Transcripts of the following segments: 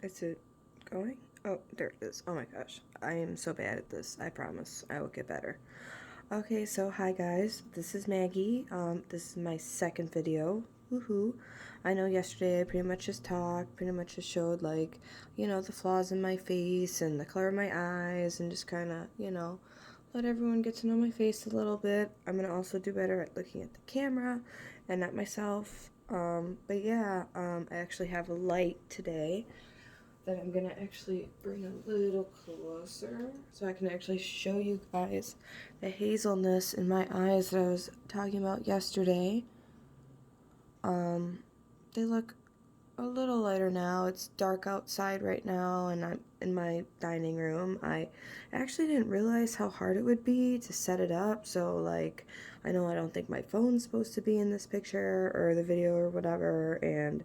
Is it going? Oh, there it is. Oh my gosh. I am so bad at this. I promise. I will get better. Okay, so hi guys. This is Maggie. This is my second video. Woohoo. I know yesterday I pretty much just talked, pretty much just showed like, the flaws in my face and the color of my eyes and just kind of, let everyone get to know my face a little bit. I'm going to also do better at looking at the camera and at myself. But yeah, I actually have a light today that I'm gonna actually bring a little closer so I can actually show you guys the hazelness in my eyes that I was talking about yesterday. Um, they look a little lighter now. It's dark outside right now, and I'm in my dining room. I actually didn't realize how hard it would be to set it up. So, like, I know I don't think my phone's supposed to be in this picture or the video or whatever, and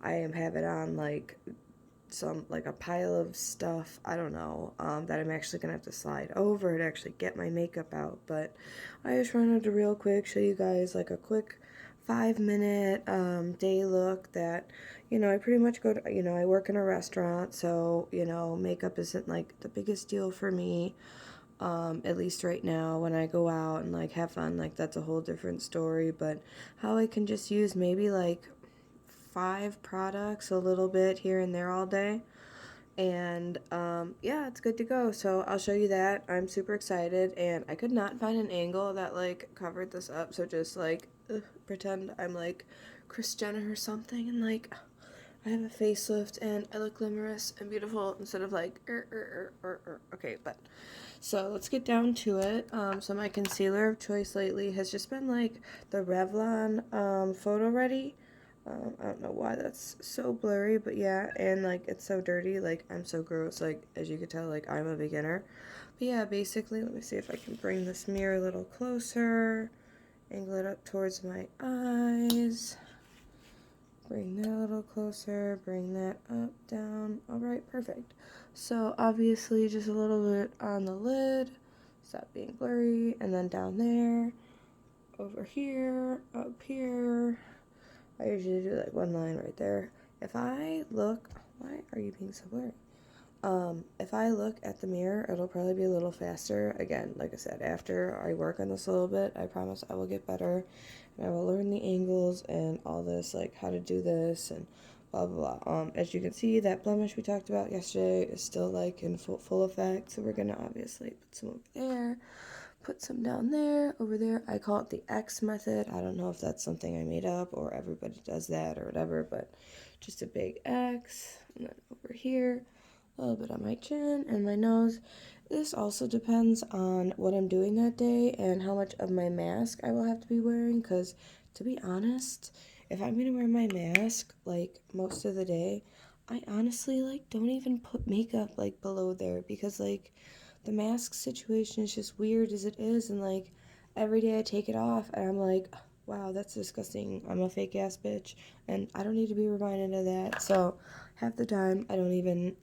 I have it on like some like a pile of stuff, I don't know, that I'm actually gonna have to slide over to actually get my makeup out. But I just wanted to real quick show you guys like a quick 5 minute day look that, I pretty much go to, I work in a restaurant, so, makeup isn't like the biggest deal for me. At least right now, when I go out and like have fun, like that's a whole different story. But how I can just use maybe like 5 products a little bit here and there all day, and yeah, it's good to go. So I'll show you that. I'm super excited, and I could not find an angle that like covered this up, so just like pretend I'm like Kris Jenner or something, and like I have a facelift and I look glamorous and beautiful instead of like okay. But so let's get down to it. So my concealer of choice lately has just been like the Revlon Photo Ready. I don't know why that's so blurry, but yeah, and like it's so dirty, like I'm so gross, like as you could tell, like I'm a beginner. But yeah, basically, let me see if I can bring this mirror a little closer, angle it up towards my eyes, bring that a little closer, bring that up, down. All right, perfect. So obviously just a little bit on the lid, stop being blurry, and then down there, over here, up here. I usually do like one line right there. If I look, why are you being so blurry? If I look at the mirror, it'll probably be a little faster. Again, like I said, after I work on this a little bit, I promise I will get better. And I will learn the angles and all this, like how to do this and blah, blah, blah. As you can see, that blemish we talked about yesterday is still like in full effect. So we're gonna obviously put some over there, put some down there, over there. I call it the X method. I don't know if that's something I made up or everybody does that or whatever, but just a big X. And then over here, a little bit on my chin and my nose. This also depends on what I'm doing that day and how much of my mask I will have to be wearing, because to be honest, if I'm gonna wear my mask like most of the day, I honestly like don't even put makeup like below there, because like the mask situation is just weird as it is, and like every day I take it off and I'm like, wow, that's disgusting. I'm a fake ass bitch and I don't need to be reminded of that. So half the time I don't even,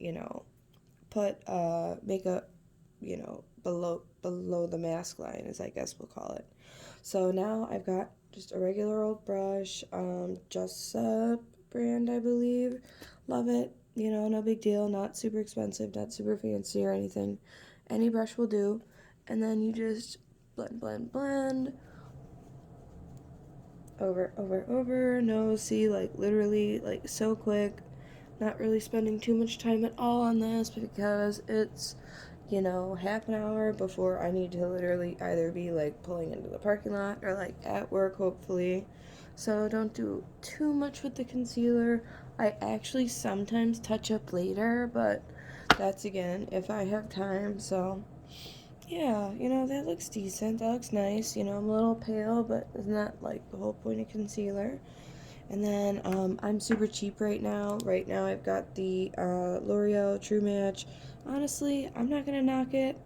put makeup, below the mask line, as I guess we'll call it. So now I've got just a regular old brush, Jessup brand, I believe. Love it. No big deal. Not super expensive, not super fancy or anything. Any brush will do. And then you just blend, blend, blend. Over, over, over. No, see, like literally, like so quick. Not really spending too much time at all on this because it's, half an hour before I need to literally either be like pulling into the parking lot or like at work, hopefully. So don't do too much with the concealer. I actually sometimes touch up later, but that's again if I have time. So yeah, that looks decent. That looks nice. I'm a little pale, but isn't that like the whole point of concealer? And then I'm super cheap right now. Right now I've got the L'Oreal True Match. Honestly, I'm not gonna knock it.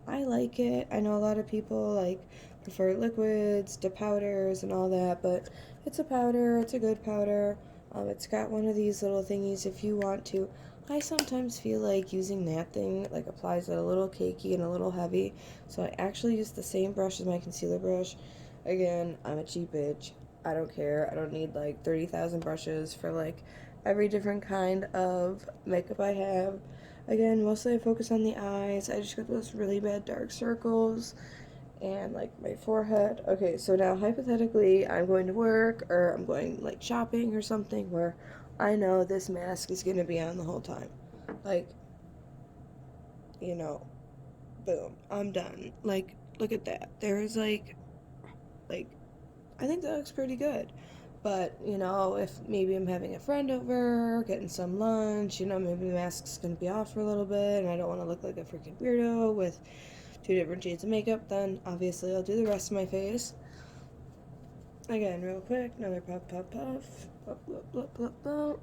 I like it. I know a lot of people like prefer liquids to powders and all that, but it's a powder. It's a good powder. It's got one of these little thingies if you want to. I sometimes feel like using that thing like applies it a little cakey and a little heavy, so I actually use the same brush as my concealer brush. Again, I'm a cheap bitch. I don't care. I don't need like 30,000 brushes for like every different kind of makeup I have. Again, mostly I focus on the eyes. I just got those really bad dark circles and like my forehead. Okay, so now hypothetically I'm going to work or I'm going like shopping or something where I know this mask is going to be on the whole time. Like, you know, boom, I'm done. Like, look at that. There's like I think that looks pretty good. But, you know, if maybe I'm having a friend over, getting some lunch, you know, maybe the mask's gonna be off for a little bit and I don't want to look like a freaking weirdo with two different shades of makeup, then obviously I'll do the rest of my face. Again, real quick, another puff, puff, puff. Blup, blup, blup, blup, blup.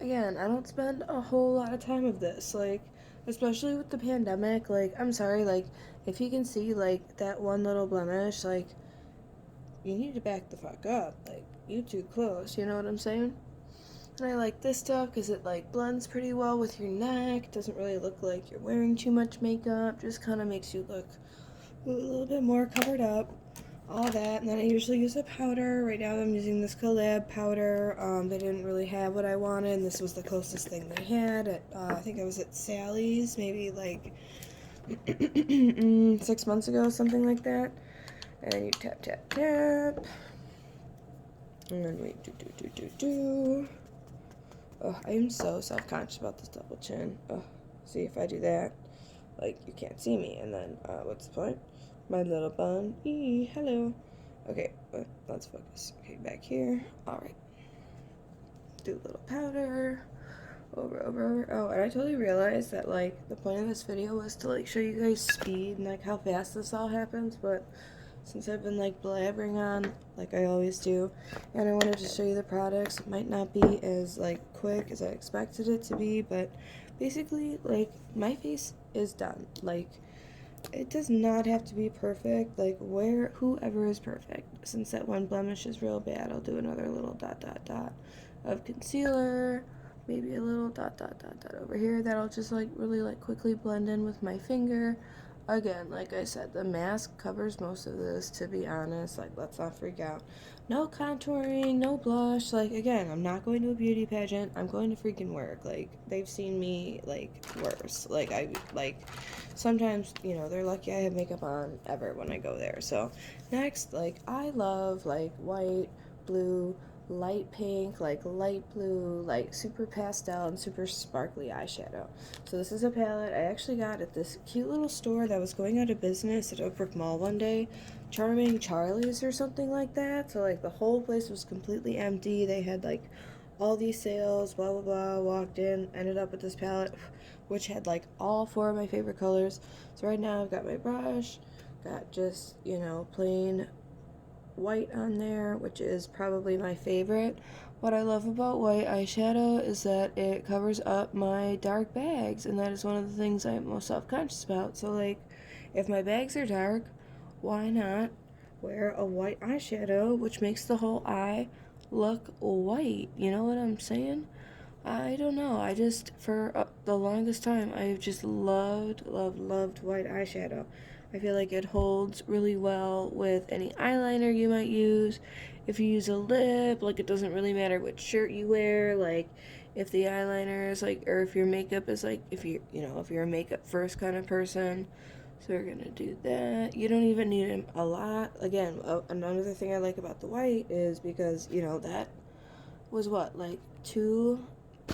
Again, I don't spend a whole lot of time of this, like, especially with the pandemic. Like, I'm sorry, like, if you can see, like, that one little blemish, like, you need to back the fuck up. Like, you too close, you know what I'm saying? And I like this stuff because it, like, blends pretty well with your neck. Doesn't really look like you're wearing too much makeup. Just kind of makes you look a little bit more covered up. All that, and then I usually use a powder. Right now I'm using this Collab powder. They didn't really have what I wanted, and this was the closest thing they had. At, I think I was at Sally's, maybe like 6 months ago, something like that. And you tap, tap, tap. And then we do. Oh, I am so self-conscious about this double chin. Oh, see if I do that, like, you can't see me. And then, what's the point? My little bun. Hello. Okay, let's focus. Okay, back here. Alright. Do a little powder. Over. Oh, and I totally realized that, like, the point of this video was to, like, show you guys speed and, like, how fast this all happens, but since I've been, like, blabbering on, like I always do, and I wanted to show you the products, it might not be as, like, quick as I expected it to be, but basically, like, my face is done. Like, it does not have to be perfect. Like, whoever is perfect. Since that one blemish is real bad, I'll do another little dot of concealer. Maybe a little dot over here. That'll just, like, really, like, quickly blend in with my finger. Again, like I said, the mask covers most of this, to be honest. Like, let's not freak out. No contouring, no blush. Like, again, I'm not going to a beauty pageant. I'm going to freaking work. Like, they've seen me, like, worse. Sometimes, you know, they're lucky I have makeup on ever when I go there. So, next, like, I love, like, white, blue, light pink, like light blue, like super pastel and super sparkly eyeshadow. So this is a palette I actually got at this cute little store that was going out of business at Oak Mall one day, Charming Charlie's or something like that. So like the whole place was completely empty. They had like all these sales, blah blah blah. Walked in, ended up with this palette which had like all four of my favorite colors. So right now I've got my brush, got just, you know, plain white on there, which is probably my favorite. What I love about white eyeshadow is that it covers up my dark bags, and that is one of the things I'm most self-conscious about. So like, if my bags are dark, why not wear a white eyeshadow, which makes the whole eye look white? You know what I'm saying? I don't know. I just, for the longest time, I've just loved white eyeshadow. I feel like it holds really well with any eyeliner you might use. If you use a lip, like, it doesn't really matter what shirt you wear. Like, if the eyeliner is like, or if your makeup is like, if you're a makeup first kind of person. So we're gonna do that. You don't even need a lot. Again, another thing I like about the white is because, you know, that was what, like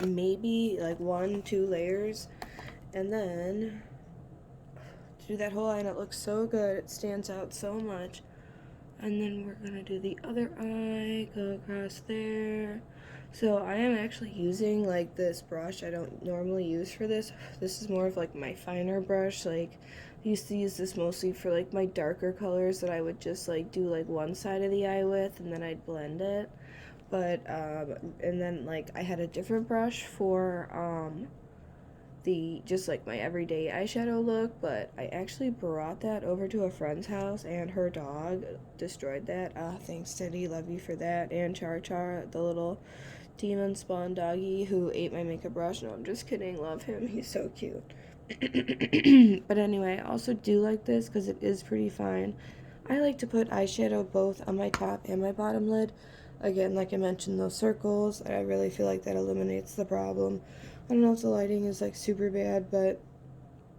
maybe like 1-2 layers, and then to do that whole eye, and it looks so good, it stands out so much. And then we're gonna do the other eye, go across there. So I am actually using like this brush I don't normally use for this. This is more of like my finer brush. Like, I used to use this mostly for like my darker colors that I would just like do like one side of the eye with, and then I'd blend it. But and then like I had a different brush for the just like my everyday eyeshadow look, but I actually brought that over to a friend's house, and her dog destroyed that. Thanks Teddy, love you for that. And Char, the little demon spawn doggy who ate my makeup brush. No, I'm just kidding, love him, he's so cute. But anyway, I also do like this because it is pretty fine. I like to put eyeshadow both on my top and my bottom lid. Again, like I mentioned, those circles, I really feel like that eliminates the problem. I don't know if the lighting is like super bad, but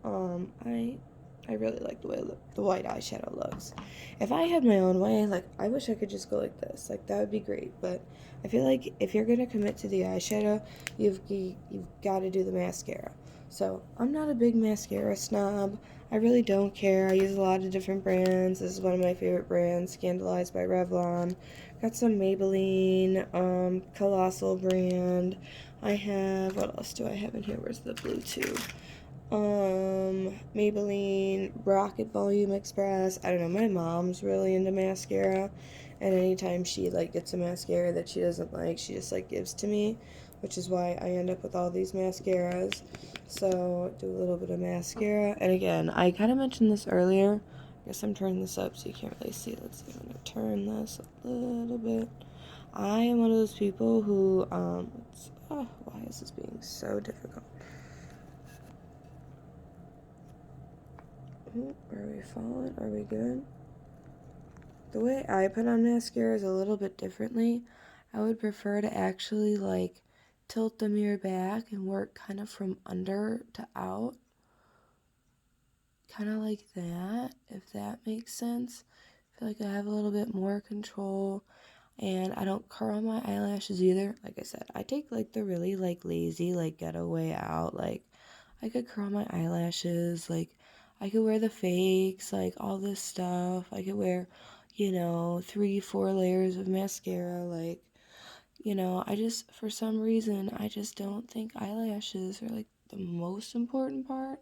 I really like the way the white eyeshadow looks. If I had my own way, like I wish I could just go like this, like that would be great. But I feel like if you're gonna commit to the eyeshadow, you've got to do the mascara. So I'm not a big mascara snob. I really don't care. I use a lot of different brands. This is one of my favorite brands, Scandalized by Revlon. Got some Maybelline, Colossal brand. I have, what else do I have in here? Where's the blue tube? Maybelline, Rocket Volume Express. I don't know, my mom's really into mascara, and anytime she like gets a mascara that she doesn't like, she just like gives to me, which is why I end up with all these mascaras. So do a little bit of mascara, and again, I kind of mentioned this earlier. I guess I'm turning this up so you can't really see. Let's see, I'm gonna turn this a little bit. I am one of those people who why is this being so difficult? Are we falling? Are we good? The way I put on mascara is a little bit differently. I would prefer to actually like tilt the mirror back and work kind of from under to out. Kind of like that, if that makes sense. I feel like I have a little bit more control, and I don't curl my eyelashes either. Like I said, I take like the really like lazy like getaway out. Like I could curl my eyelashes, like I could wear the fakes, like all this stuff. I could wear, 3, 4 layers of mascara. Like, I just, for some reason, I just don't think eyelashes are like the most important part.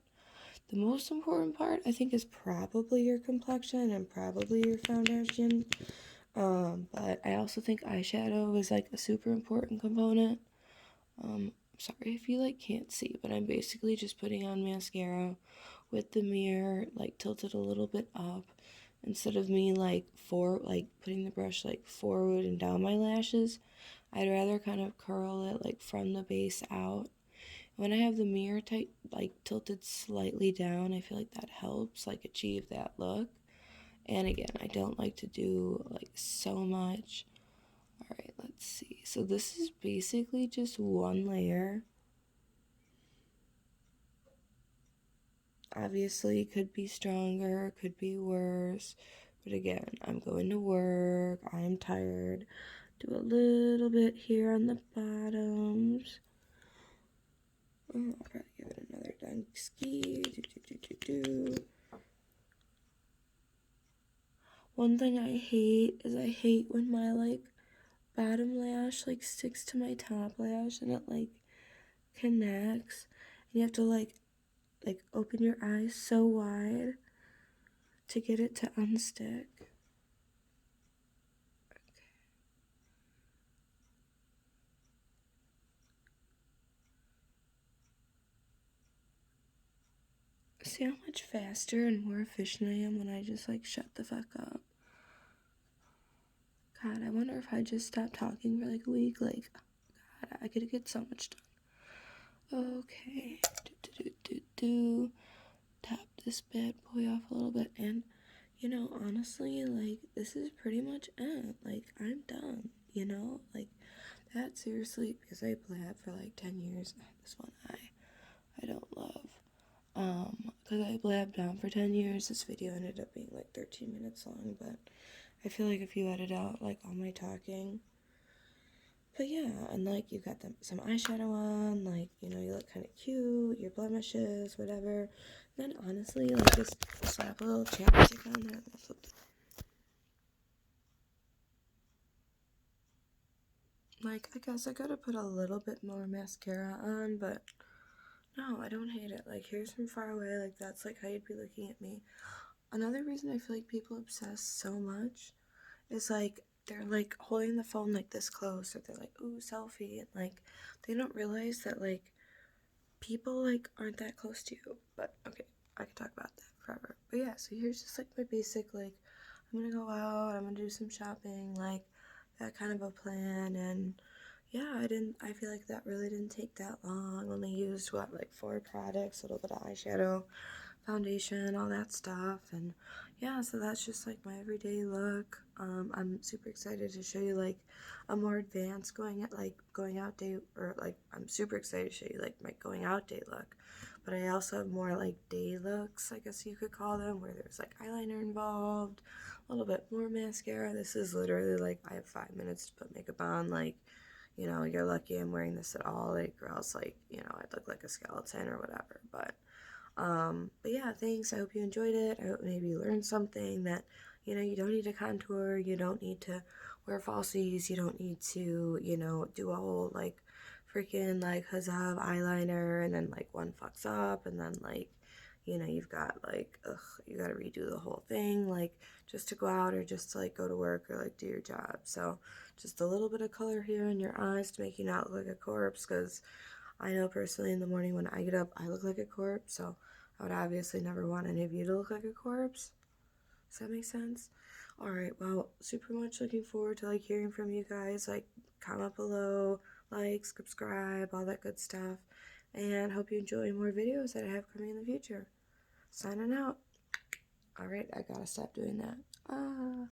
The most important part, I think, is probably your complexion and probably your foundation. But I also think eyeshadow is like a super important component. Sorry if you like can't see, but I'm basically just putting on mascara with the mirror like tilted a little bit up instead of me like putting the brush like forward and down my lashes. I'd rather kind of curl it like from the base out. When I have the mirror like tilted slightly down, I feel like that helps like achieve that look. And again, I don't like to do like so much. All right, let's see. So this is basically just one layer. Obviously, could be stronger, could be worse. But again, I'm going to work. I'm tired. Do a little bit here on the bottoms. Oh, I'll probably give it another dunk ski. Do. One thing I hate is I hate when my like bottom lash like sticks to my top lash and it like connects. And you have to like open your eyes so wide to get it to unstick. See how much faster and more efficient I am when I just like shut the fuck up. God, I wonder if I just stopped talking for like a week. Like, God, I could get so much done. Okay, tap this bad boy off a little bit, and honestly, like this is pretty much it. Like I'm done. Like that seriously because I blabbed for like 10 years. This one I don't love. Because I blabbed on for 10 years, this video ended up being like 13 minutes long, but I feel like if you edit out like all my talking, but yeah, and like you got some eyeshadow on, like you look kind of cute, your blemishes, whatever. Then honestly, like just slap a little chapstick on there. Like I guess I gotta put a little bit more mascara on, but no, I don't hate it. Like here's from far away, like that's like how you'd be looking at me. Another reason I feel like people obsess so much is like they're like holding the phone like this close, or they're like, ooh, selfie, and like they don't realize that like people like aren't that close to you. But okay, I could talk about that forever. But yeah, so here's just like my basic like I'm gonna go out, I'm gonna do some shopping, like that kind of a plan. And yeah, I feel like that really didn't take that long. Only used what, like 4 products, a little bit of eyeshadow, foundation, all that stuff. And yeah, so that's just like my everyday look. I'm super excited to show you like a more advanced going out day, or like I'm super excited to show you like my going out day look. But I also have more like day looks, I guess you could call them, where there's like eyeliner involved, a little bit more mascara. This is literally like I have 5 minutes to put makeup on. Like, you know, you're lucky I'm wearing this at all, like, or else, like, you know, I'd look like a skeleton or whatever. But yeah, thanks. I hope you enjoyed it. I hope maybe you learned something that, you know, you don't need to contour, you don't need to wear falsies, you don't need to, you know, do a whole like freaking like huzzah of eyeliner and then like one fucks up and then like, you know, you've got like, ugh, you gotta redo the whole thing, like just to go out or just to like go to work or like do your job. So just a little bit of color here in your eyes to make you not look like a corpse, because I know personally in the morning when I get up, I look like a corpse, so I would obviously never want any of you to look like a corpse. Does that make sense? Alright, well, super much looking forward to like hearing from you guys. Like, comment below, like, subscribe, all that good stuff. And hope you enjoy more videos that I have coming in the future. Signing out. Alright, I gotta stop doing that. Ah.